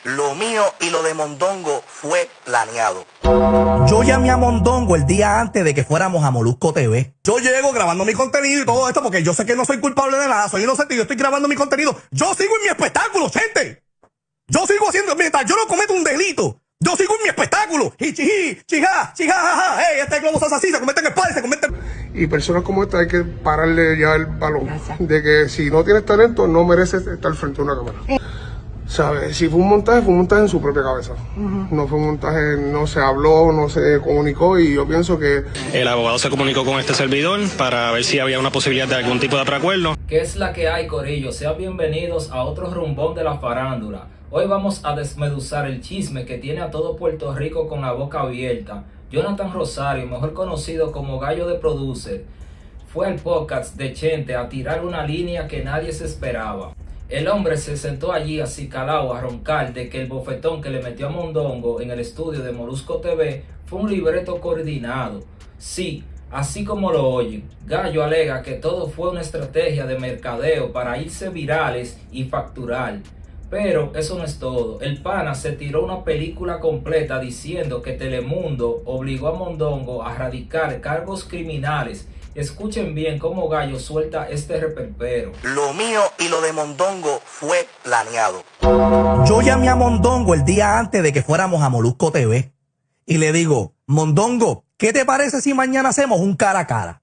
Lo mío y lo de Mondongo fue planeado. Yo llamé a Mondongo el día antes de que fuéramos a Molusco TV. Yo llego grabando mi contenido y todo esto porque yo sé que no soy culpable de nada, soy inocente y yo estoy grabando mi contenido. Yo sigo en mi espectáculo, gente. Yo sigo haciendo, mientras yo no cometo un delito, yo sigo en mi espectáculo. Y chija, jaja, este globo se hace así, se convierte en espada, se convierte en... Y personas como esta hay que pararle ya el balón. De que si no tienes talento, no mereces estar frente a una cámara. ¿Sabes? Si fue un montaje en su propia cabeza. No fue un montaje, no se habló, no se comunicó y yo pienso que... El abogado se comunicó con este servidor para ver si había una posibilidad de algún tipo de preacuerdo. ¿Qué es la que hay, corillo? Sean bienvenidos a otro rumbón de la farándula. Hoy vamos a desmeduzar el chisme que tiene a todo Puerto Rico con la boca abierta. Jonathan Rosario, mejor conocido como Gallo de Producer, fue al podcast de Chente a tirar una línea que nadie se esperaba. El hombre se sentó allí acicalado a roncar de que el bofetón que le metió a Mondongo en el estudio de Molusco TV fue un libreto coordinado. Sí, así como lo oyen, Gallo alega que todo fue una estrategia de mercadeo para irse virales y facturar. Pero eso no es todo. El pana se tiró una película completa diciendo que Telemundo obligó a Mondongo a radicar cargos criminales. Escuchen bien cómo Gallo suelta este reperpero. Lo mío y lo de Mondongo fue planeado. Yo llamé a Mondongo el día antes de que fuéramos a Molusco TV. Y le digo, Mondongo, ¿qué te parece si mañana hacemos un cara a cara?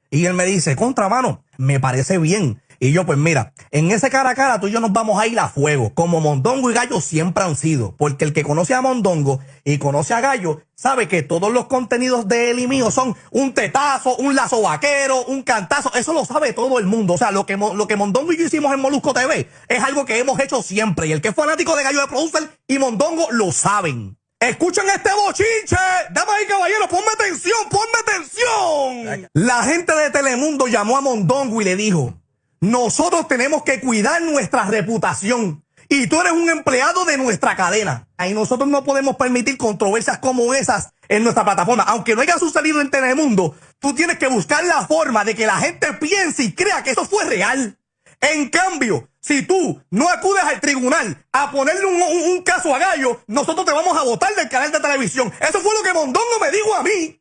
Y él me dice, contra mano, me parece bien. Y yo, pues mira, en ese cara a cara tú y yo nos vamos a ir a fuego, como Mondongo y Gallo siempre han sido. Porque el que conoce a Mondongo y conoce a Gallo sabe que todos los contenidos de él y mío son un tetazo, un lazo vaquero, un cantazo. Eso lo sabe todo el mundo. O sea, lo que Mondongo y yo hicimos en Molusco TV es algo que hemos hecho siempre. Y el que es fanático de Gallo de Producer y Mondongo lo saben. Escuchen este bochinche. Dame ahí, caballero, ponme atención, ponme atención. La gente de Telemundo llamó a Mondongo y le dijo, nosotros tenemos que cuidar nuestra reputación y tú eres un empleado de nuestra cadena. Y nosotros no podemos permitir controversias como esas en nuestra plataforma. Aunque no haya sucedido en Telemundo, tú tienes que buscar la forma de que la gente piense y crea que eso fue real. En cambio, si tú no acudes al tribunal a ponerle un caso a Gallo, nosotros te vamos a botar del canal de televisión. Eso fue lo que Mondongo me dijo a mí.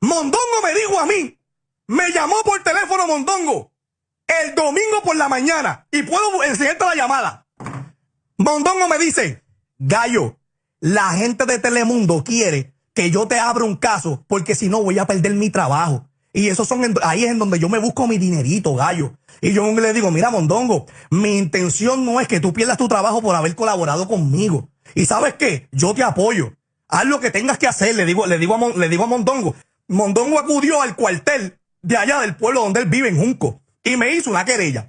Mondongo me dijo a mí. Me llamó por teléfono Mondongo el domingo por la mañana y puedo enseñarte la llamada. Mondongo me dice, Gallo, la gente de Telemundo quiere que yo te abra un caso porque si no voy a perder mi trabajo. Y ahí es en donde yo me busco mi dinerito, Gallo. Y yo le digo, mira, Mondongo, mi intención no es que tú pierdas tu trabajo por haber colaborado conmigo. Y ¿sabes qué? Yo te apoyo. Haz lo que tengas que hacer, le digo a Mondongo. Mondongo acudió al cuartel de allá del pueblo donde él vive, en Junco, y me hizo una querella.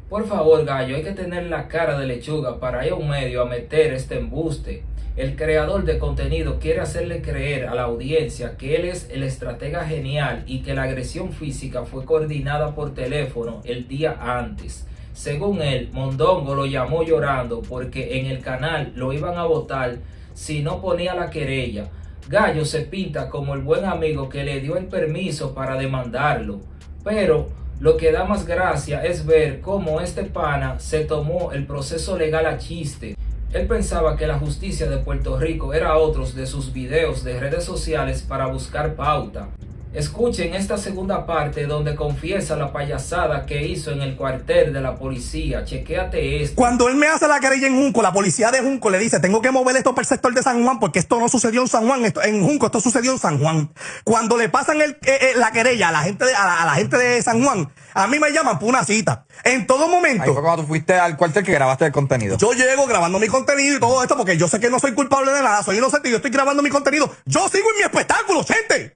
Por favor, Gallo, hay que tener la cara de lechuga para ir a un medio a meter este embuste. El creador de contenido quiere hacerle creer a la audiencia que él es el estratega genial y que la agresión física fue coordinada por teléfono el día antes. Según él, Mondongo lo llamó llorando porque en el canal lo iban a botar si no ponía la querella. Gallo se pinta como el buen amigo que le dio el permiso para demandarlo. Pero lo que da más gracia es ver cómo este pana se tomó el proceso legal a chiste. Él pensaba que la justicia de Puerto Rico era otros de sus videos de redes sociales para buscar pauta. Escuchen esta segunda parte donde confiesa la payasada que hizo en el cuartel de la policía. Chequéate esto. Cuando él me hace la querella en Junco, la policía de Junco le dice, tengo que mover esto para el sector de San Juan porque esto no sucedió en San Juan, en Junco esto sucedió en San Juan. Cuando le pasan la querella a la gente de San Juan, a mí me llaman por una cita. En todo momento. Ahí fue cuando tú fuiste al cuartel que grabaste el contenido. Yo llego grabando mi contenido y todo esto porque yo sé que no soy culpable de nada, soy inocente y yo estoy grabando mi contenido. Yo sigo en mi espectáculo, gente.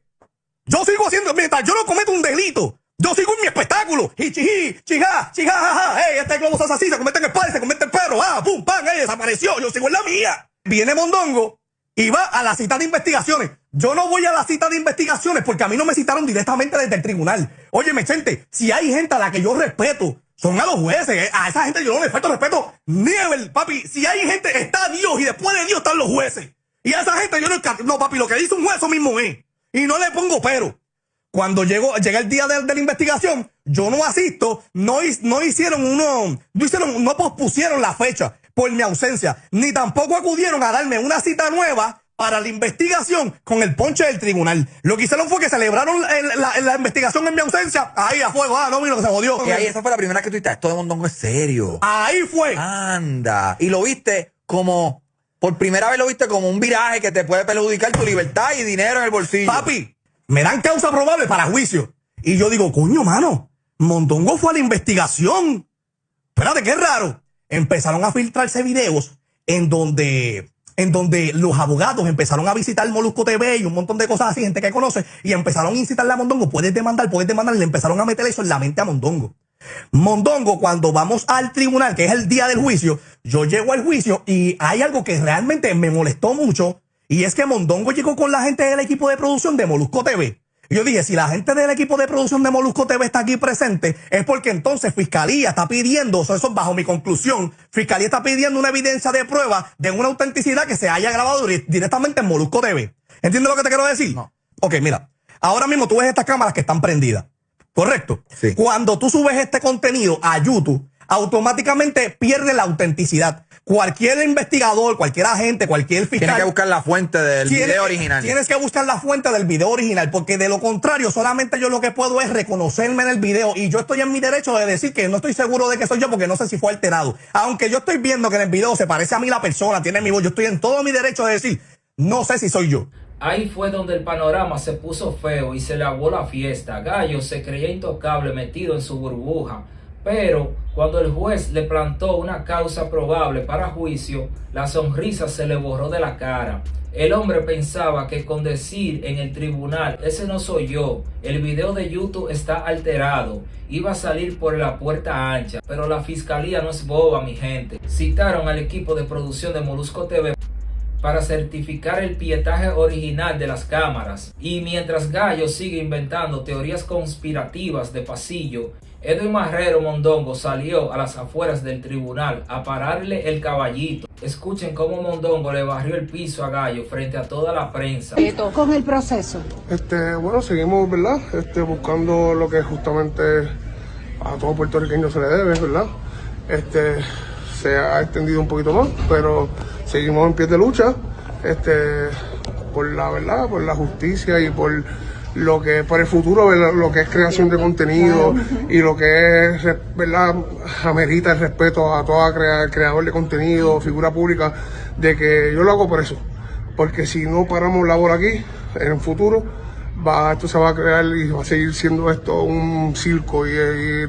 Yo sigo haciendo, mientras yo no cometo un delito, yo sigo en mi espectáculo. Y chija, jaja, este globo se hace así, se convierte en espada, se convierte en perro, pum, pam, desapareció, yo sigo en la mía. Viene Mondongo y va a la cita de investigaciones. Yo no voy a la cita de investigaciones porque a mí no me citaron directamente desde el tribunal. Óyeme, gente, si hay gente a la que yo respeto, son a los jueces. A esa gente yo no le falta respeto. Nivel, papi, si hay gente, está Dios y después de Dios están los jueces. Y a esa gente yo no, papi, lo que dice un juez eso mismo es. Y no le pongo pero. Cuando llega el día de la investigación, yo no asisto, no pospusieron la fecha por mi ausencia, ni tampoco acudieron a darme una cita nueva para la investigación con el ponche del tribunal. Lo que hicieron fue que celebraron la investigación en mi ausencia. Ahí a fuego, no vino, que se jodió. Y ahí esa fue la primera que tú dijiste, esto de Mondongo es serio. Ahí fue. Anda. Y lo viste como, por primera vez lo viste como un viraje que te puede perjudicar tu libertad y dinero en el bolsillo. Papi, me dan causa probable para juicio. Y yo digo, coño, mano, Mondongo fue a la investigación. Espérate, qué raro. Empezaron a filtrarse videos en donde los abogados empezaron a visitar Molusco TV y un montón de cosas así, gente que conoce, y empezaron a incitarle a Mondongo, puedes demandar, y le empezaron a meter eso en la mente a Mondongo. Mondongo, cuando vamos al tribunal, que es el día del juicio, yo llego al juicio y hay algo que realmente me molestó mucho, y es que Mondongo llegó con la gente del equipo de producción de Molusco TV. Y yo dije, si la gente del equipo de producción de Molusco TV está aquí presente, es porque entonces Fiscalía está pidiendo, eso es bajo mi conclusión, Fiscalía está pidiendo una evidencia de prueba de una autenticidad que se haya grabado directamente en Molusco TV. ¿Entiendes lo que te quiero decir? No. Ok, mira, ahora mismo tú ves estas cámaras que están prendidas, ¿correcto? Sí. Cuando tú subes este contenido a YouTube, automáticamente pierde la autenticidad. Cualquier investigador, cualquier agente, cualquier fiscal... Tienes que buscar la fuente del video original. Tienes que buscar la fuente del video original, porque de lo contrario, solamente yo lo que puedo es reconocerme en el video, y yo estoy en mi derecho de decir que no estoy seguro de que soy yo, porque no sé si fue alterado. Aunque yo estoy viendo que en el video se parece a mí la persona, tiene mi voz, yo estoy en todo mi derecho de decir, no sé si soy yo. Ahí fue donde el panorama se puso feo y se le aguó la fiesta. Gallo se creía intocable, metido en su burbuja. Pero cuando el juez le plantó una causa probable para juicio, la sonrisa se le borró de la cara. El hombre pensaba que con decir en el tribunal, ese no soy yo, el video de YouTube está alterado, iba a salir por la puerta ancha. Pero la fiscalía no es boba, mi gente. Citaron al equipo de producción de Molusco TV para certificar el pietaje original de las cámaras. Y mientras Gallo sigue inventando teorías conspirativas de pasillo, Edwin Marrero Mondongo salió a las afueras del tribunal a pararle el caballito. Escuchen cómo Mondongo le barrió el piso a Gallo frente a toda la prensa. Con el proceso. Bueno, seguimos, ¿verdad? Buscando lo que justamente a todo puertorriqueño se le debe, ¿verdad? Se ha extendido un poquito más, pero seguimos en pie de lucha, por la verdad, por la justicia y por el futuro, ¿verdad? Lo que es creación de contenido y lo que es, ¿verdad? Amerita el respeto a todo creador de contenido, figura pública, de que yo lo hago por eso, porque si no paramos labor aquí, en el futuro, esto se va a crear y va a seguir siendo esto un circo y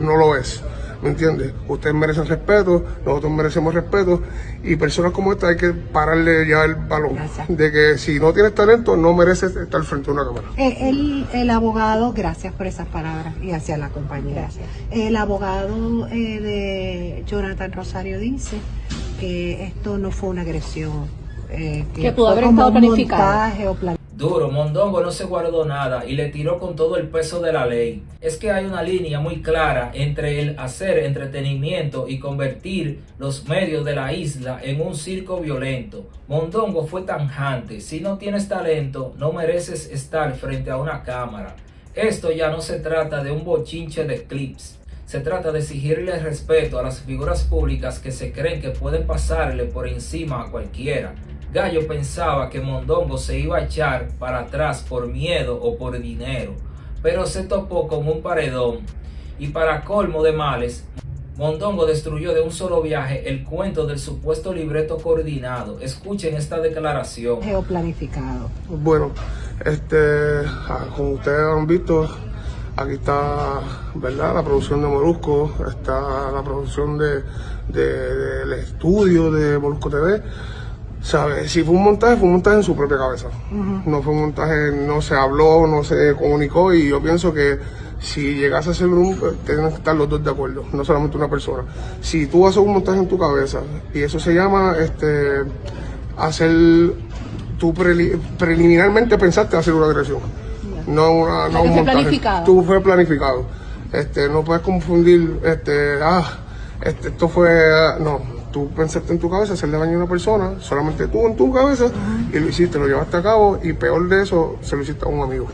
no lo es. ¿Me entiendes? Ustedes merecen respeto, nosotros merecemos respeto, y personas como esta hay que pararle ya el balón. Gracias. De que si no tienes talento, no mereces estar frente a una cámara. El abogado, gracias por esas palabras y hacia la compañera. Gracias. El abogado de Jonathan Rosario dice que esto no fue una agresión. Que pudo haber estado planificado. Duro, Mondongo no se guardó nada y le tiró con todo el peso de la ley. Es que hay una línea muy clara entre el hacer entretenimiento y convertir los medios de la isla en un circo violento. Mondongo fue tajante: si no tienes talento, no mereces estar frente a una cámara. Esto ya no se trata de un bochinche de clips. Se trata de exigirle respeto a las figuras públicas que se creen que pueden pasarle por encima a cualquiera. Gallo pensaba que Mondongo se iba a echar para atrás por miedo o por dinero, pero se topó con un paredón. Y para colmo de males, Mondongo destruyó de un solo viaje el cuento del supuesto libreto coordinado. Escuchen esta declaración. Geoplanificado. Bueno, como ustedes han visto, aquí está, ¿verdad?, la producción de Molusco, está la producción del estudio de Molusco TV. ¿Sabes? Si fue un montaje en su propia cabeza. No fue un montaje, no se habló, no se comunicó, y yo pienso que si llegase a ser tienen que estar los dos de acuerdo, no solamente una persona. Si tú haces un montaje en tu cabeza, y eso se llama hacer, tú preliminarmente pensaste hacer una agresión, no un montaje. Planificado. Tú fue planificado. No puedes confundir, esto fue, no. tú pensaste en tu cabeza hacerle daño a una persona, solamente tú en tu cabeza, y lo hiciste, lo llevaste a cabo, y peor de eso, se lo hiciste a un amigo.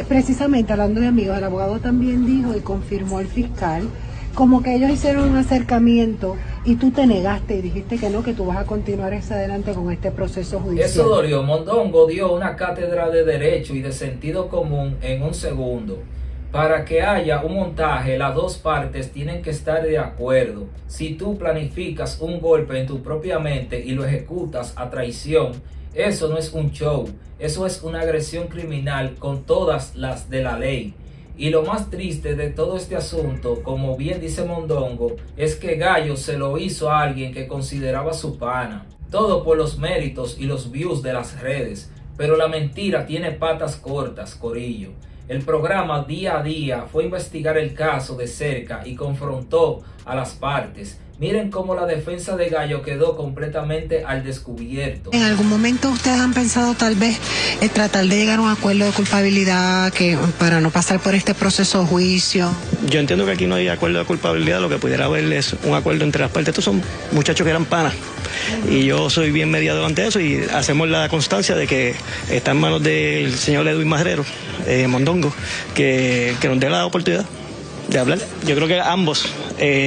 Precisamente hablando de amigos, el abogado también dijo y confirmó al fiscal como que ellos hicieron un acercamiento y tú te negaste y dijiste que no, que tú vas a continuar hacia adelante con este proceso judicial. Eso dolió. Mondongo dio una cátedra de derecho y de sentido común en un segundo. Para que haya un montaje, las dos partes tienen que estar de acuerdo. Si tú planificas un golpe en tu propia mente y lo ejecutas a traición, eso no es un show, eso es una agresión criminal con todas las de la ley. Y lo más triste de todo este asunto, como bien dice Mondongo, es que Gallo se lo hizo a alguien que consideraba su pana. Todo por los méritos y los views de las redes. Pero la mentira tiene patas cortas, corillo. El programa Día a Día fue a investigar el caso de cerca y confrontó a las partes. Miren cómo la defensa de Gallo quedó completamente al descubierto. ¿En algún momento ustedes han pensado tal vez tratar de llegar a un acuerdo de culpabilidad para no pasar por este proceso de juicio? Yo entiendo que aquí no hay acuerdo de culpabilidad, lo que pudiera haber es un acuerdo entre las partes. Estos son muchachos que eran panas y yo soy bien mediador ante eso y hacemos la constancia de que está en manos del señor Edwin Marrero, Mondongo, que nos dé la oportunidad de hablar. Yo creo que ambos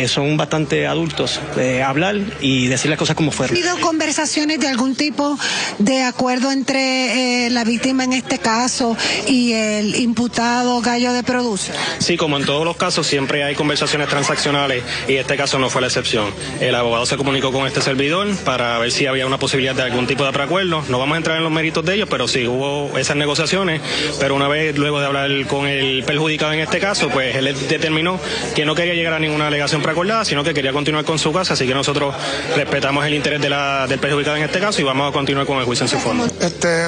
son bastante adultos de hablar y decir las cosas como fueron. ¿Ha habido conversaciones de algún tipo de acuerdo entre la víctima en este caso y el imputado Gallo de Producer? Sí, como en todos los casos, siempre hay conversaciones transaccionales y este caso no fue la excepción. El abogado se comunicó con este servidor para ver si había una posibilidad de algún tipo de preacuerdo. No vamos a entrar en los méritos de ellos, pero sí hubo esas negociaciones. Pero una vez, luego de hablar con el perjudicado en este caso, pues él determinó que no quería llegar a ninguna alegación preacordada, sino que quería continuar con su caso, así que nosotros respetamos el interés del perjudicado en este caso y vamos a continuar con el juicio en su fondo.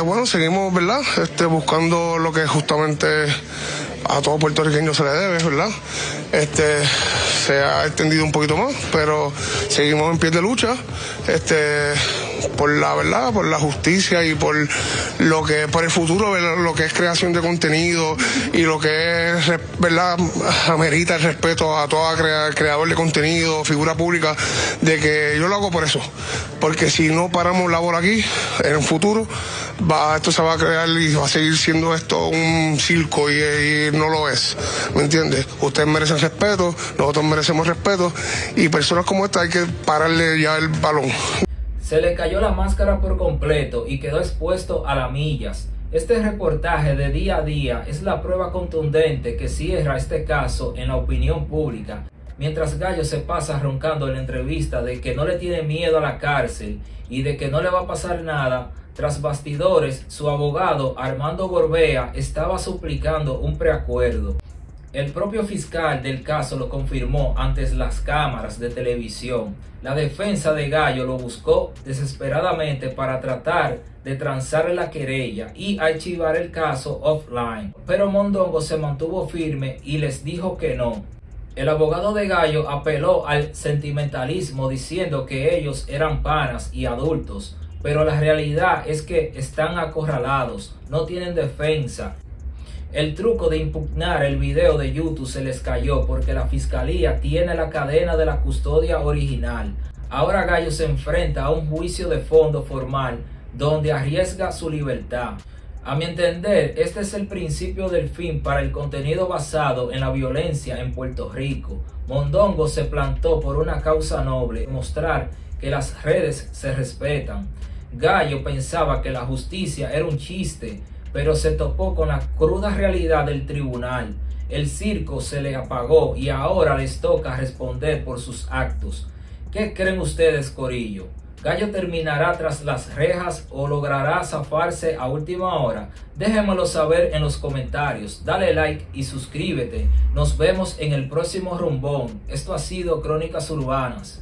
Bueno, seguimos, ¿verdad? Buscando lo que justamente a todo puertorriqueño se le debe, ¿verdad? Se ha extendido un poquito más, pero seguimos en pie de lucha, por la verdad, por la justicia y por el futuro, ¿verdad? Lo que es creación de contenido y lo que es, ¿verdad? Amerita el respeto a todo creador de contenido, figura pública, de que yo lo hago por eso, porque si no paramos labor aquí, en un futuro, esto se va a crear y va a seguir siendo esto un circo y no lo es, ¿me entiendes? Ustedes merecen respeto, nosotros merecemos respeto y personas como esta hay que pararle ya el balón. Se le cayó la máscara por completo y quedó expuesto a las millas. Este reportaje de Día a Día es la prueba contundente que cierra este caso en la opinión pública. Mientras Gallo se pasa roncando en la entrevista de que no le tiene miedo a la cárcel y de que no le va a pasar nada, tras bastidores, su abogado Armando Gorbea estaba suplicando un preacuerdo. El propio fiscal del caso lo confirmó ante las cámaras de televisión. La defensa de Gallo lo buscó desesperadamente para tratar de transar la querella y archivar el caso offline. Pero Mondongo se mantuvo firme y les dijo que no. El abogado de Gallo apeló al sentimentalismo diciendo que ellos eran panas y adultos. Pero la realidad es que están acorralados, no tienen defensa. El truco de impugnar el video de YouTube se les cayó porque la fiscalía tiene la cadena de la custodia original. Ahora Gallo se enfrenta a un juicio de fondo formal donde arriesga su libertad. A mi entender, este es el principio del fin para el contenido basado en la violencia en Puerto Rico. Mondongo se plantó por una causa noble, mostrar que las redes se respetan. Gallo pensaba que la justicia era un chiste, pero se topó con la cruda realidad del tribunal. El circo se le apagó y ahora les toca responder por sus actos. ¿Qué creen ustedes, corillo? ¿Gallo terminará tras las rejas o logrará zafarse a última hora? Déjenmelo saber en los comentarios. Dale like y suscríbete. Nos vemos en el próximo rumbón. Esto ha sido Crónicas Urbanas.